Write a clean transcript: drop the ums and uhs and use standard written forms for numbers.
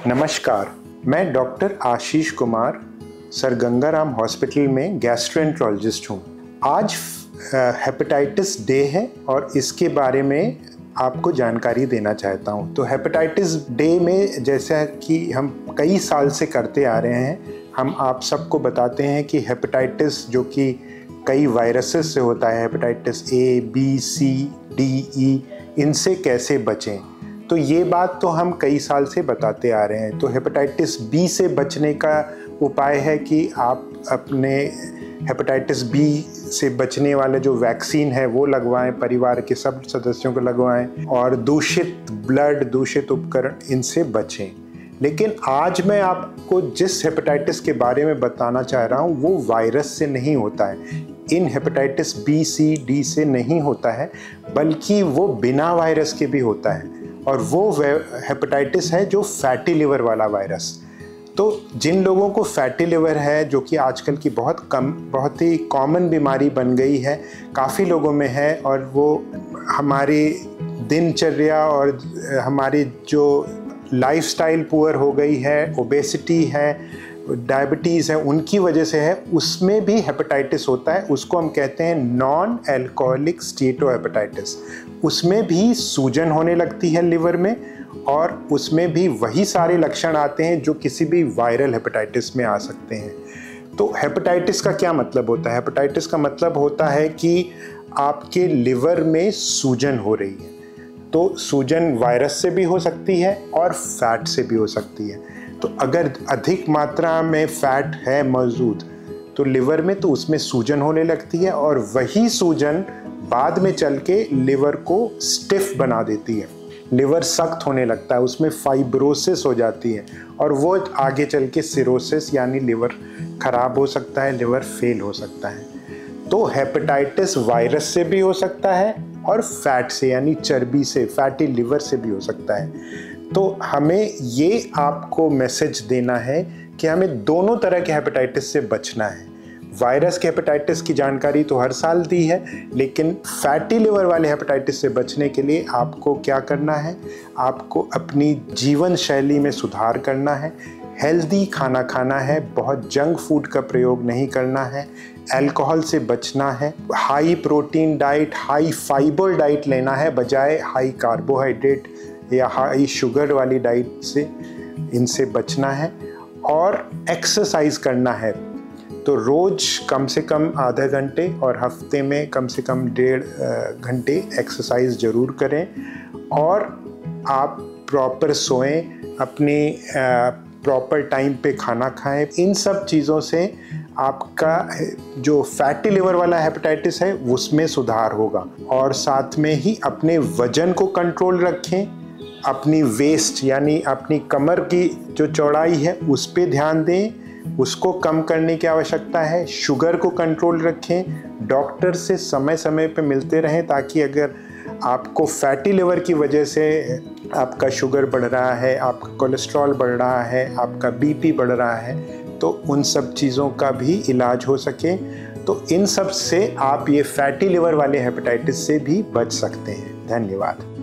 नमस्कार, मैं doctor Ashish Kumar sir Gangaram hospital में गैस्ट्रोएंटरोलॉजिस्ट हूँ। आज हेपेटाइटिस डे है और इसके बारे में आपको जानकारी देना चाहता हूँ। तो हेपेटाइटिस डे में जैसा कि हम कई साल से करते आ रहे हैं, हम आप सबको बताते हैं कि हेपेटाइटिस जो कि कई वायरसेस से होता है, hepatitis A, B, C, D, E, इनसे कैसे बचें। तो ये बात तो हम कई साल से बताते आ रहे हैं। तो हेपेटाइटिस बी से बचने का उपाय है कि आप अपने हेपेटाइटिस बी से बचने वाले जो वैक्सीन है वो लगवाएं, परिवार के सब सदस्यों को लगवाएं और दूषित ब्लड, दूषित उपकरण, इनसे बचें। लेकिन आज मैं आपको जिस हेपेटाइटिस के बारे में बताना चाह रहा हूँ वो वायरस से नहीं होता है। इन हेपेटाइटिस बी, सी, डी से नहीं होता है, बल्कि वो बिना वायरस के भी होता है और वो हेपेटाइटिस है जो फैटी लिवर वाला वायरस। तो जिन लोगों को फैटी लिवर है, जो कि आजकल की बहुत ही कॉमन बीमारी बन गई है, काफ़ी लोगों में है, और वो हमारी दिनचर्या और हमारी जो लाइफस्टाइल पुअर हो गई है, ओबेसिटी है, डायबिटीज़ है, उनकी वजह से है, उसमें भी हेपेटाइटिस होता है। उसको हम कहते हैं नॉन एल्कोहलिक स्टीटोहेपेटाइटिस। उसमें भी सूजन होने लगती है लिवर में और उसमें भी वही सारे लक्षण आते हैं जो किसी भी वायरल हेपेटाइटिस में आ सकते हैं। तो हेपेटाइटिस का क्या मतलब होता है? हेपेटाइटिस का मतलब होता है कि आपके लिवर में सूजन हो रही है। तो सूजन वायरस से भी हो सकती है और फैट से भी हो सकती है। तो अगर अधिक मात्रा में फैट है मौजूद तो लिवर में, तो उसमें सूजन होने लगती है और वही सूजन बाद में चल के लिवर को स्टिफ बना देती है। लिवर सख्त होने लगता है, उसमें फाइब्रोसिस हो जाती है और वो आगे चल के सिरोसिस यानी लिवर खराब हो सकता है, लिवर फेल हो सकता है। तो हेपेटाइटिस वायरस से भी हो सकता है और फैट से यानी चर्बी से, फैटी लिवर से भी हो सकता है। तो हमें ये आपको मैसेज देना है कि हमें दोनों तरह के हेपेटाइटिस से बचना है। वायरस के हेपेटाइटिस की जानकारी तो हर साल दी है, लेकिन फैटी लिवर वाले हेपेटाइटिस से बचने के लिए आपको क्या करना है? आपको अपनी जीवन शैली में सुधार करना है, हेल्दी खाना खाना है, बहुत जंक फूड का प्रयोग नहीं करना है, अल्कोहल से बचना है, high protein diet, high fibre diet लेना है बजाय हाई कार्बोहाइड्रेट या हाई शुगर वाली डाइट से, इनसे बचना है और एक्सरसाइज करना है। तो रोज़ कम से कम आधा घंटे और हफ्ते में कम से कम 1.5 घंटे एक्सरसाइज ज़रूर करें और आप प्रॉपर सोएं, अपनी प्रॉपर टाइम पे खाना खाएं। इन सब चीज़ों से आपका जो फैटी लिवर वाला हेपेटाइटिस है उसमें सुधार होगा। और साथ में ही अपने वजन को कंट्रोल रखें, अपनी वेस्ट यानी अपनी कमर की जो चौड़ाई है उस पे ध्यान दें, उसको कम करने की आवश्यकता है। शुगर को कंट्रोल रखें, डॉक्टर से समय समय पे मिलते रहें ताकि अगर आपको फैटी लिवर की वजह से आपका शुगर बढ़ रहा है, आपका कोलेस्ट्रॉल बढ़ रहा है, आपका बीपी बढ़ रहा है, तो उन सब चीज़ों का भी इलाज हो सके। तो इन सब से आप ये फैटी लिवर वाले हेपेटाइटिस से भी बच सकते हैं। धन्यवाद।